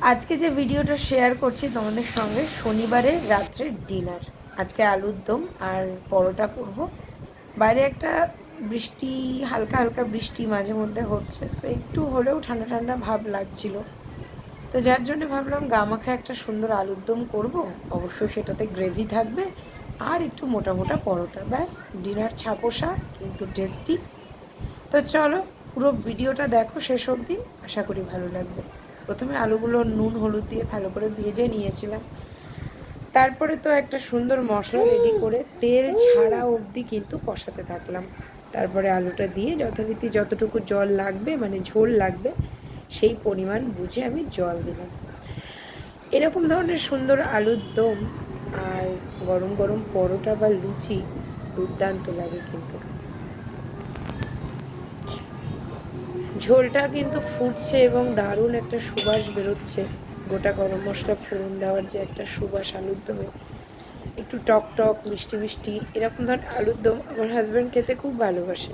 আজকে যে ভিডিওটা শেয়ার করছি তোমাদের সঙ্গে শনিবারের রাত্রের ডিনার। আজকে আলুর দম আর পরোটা করব। বাইরে একটা বৃষ্টি, হালকা হালকা বৃষ্টি মাঝে মধ্যে হচ্ছে, তো একটু হলেও ঠান্ডা ঠান্ডা ভাব লাগছিল। তো যার জন্য ভাবলাম গামাখা একটা সুন্দর আলুর দম করব, অবশ্যই সেটাতে গ্রেভি থাকবে আর একটু মোটা মোটা পরোটা, ব্যাস ডিনার ছাপোষা কিন্তু টেস্টি। তো চলো পুরো ভিডিওটা দেখো শেষ অবধি, আশা করি ভালো লাগবে। প্রথমে আলুগুলো নুন হলুদ দিয়ে ভালো করে ভেজে নিয়েছিলাম, তারপরে তো একটা সুন্দর মশলা রেডি করে তেল ছাড়া অবধি কিন্তু কষাতে থাকলাম। তারপরে আলুটা দিয়ে যথারীতি যতটুকু জল লাগবে, মানে ঝোল লাগবে, সেই পরিমাণ বুঝে আমি জল দিলাম। এরকম ধরনের সুন্দর আলুর দম আর গরম গরম পরোটা বা লুচি দুর্দান্ত লাগে কিন্তু। ঝোলটা কিন্তু ফুটছে এবং দারুণ একটা সুবাস বেরোচ্ছে। গোটা গরম মশলা ফোড়ন দেওয়ার যে একটা সুবাস আলুর দমে, একটু টক টক মিষ্টি মিষ্টি এরকম ধর আলুর দম আমার হাজব্যান্ড খেতে খুব ভালোবাসে,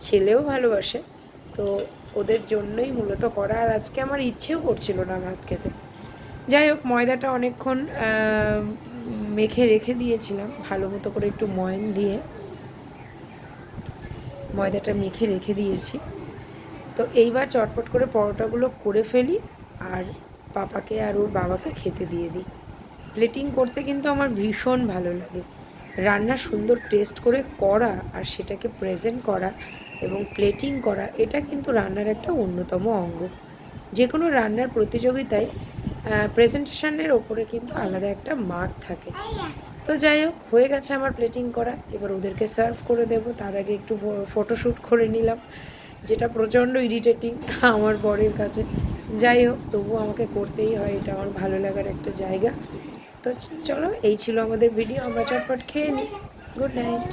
ছেলেও ভালোবাসে। তো ওদের জন্যই মূলত করা। আর আজকে আমার ইচ্ছেও করছিল না ভাত খেতে। যাই হোক, ময়দাটা অনেকক্ষণ মেখে রেখে দিয়েছিলাম ভালো মতো করে, একটু ময়ন দিয়ে ময়দাটা মেখে রেখে দিয়েছি। তো এইবার চটপট করে পরোটাগুলো করে ফেলি আর পাপাকে আর ওর বাবাকে খেতে দিয়ে দিই। প্লেটিং করতে কিন্তু আমার ভীষণ ভালো লাগে। রান্না সুন্দর টেস্ট করে করা আর সেটাকে প্রেজেন্ট করা এবং প্লেটিং করা, এটা কিন্তু রান্নার একটা অন্যতম অঙ্গ। যে কোনো রান্নার প্রতিযোগিতায় প্রেজেন্টেশনের ওপরে কিন্তু আলাদা একটা মার্ক থাকে। তো যাই হোক, হয়ে গেছে আমার প্লেটিং করা, এবার ওদেরকে সার্ভ করে দেব। তার আগে একটু ফটোশ্যুট করে নিলাম, যেটা প্রচণ্ড ইরিটেটিং আমার বরের কাছে। যাই হোক, তবুও আমাকে করতেই হয়, এটা আমার ভালো লাগার একটা জায়গা। তো চলো, এই ছিল আমাদের ভিডিও, আমরা চটপট খেয়ে নিই। Good night.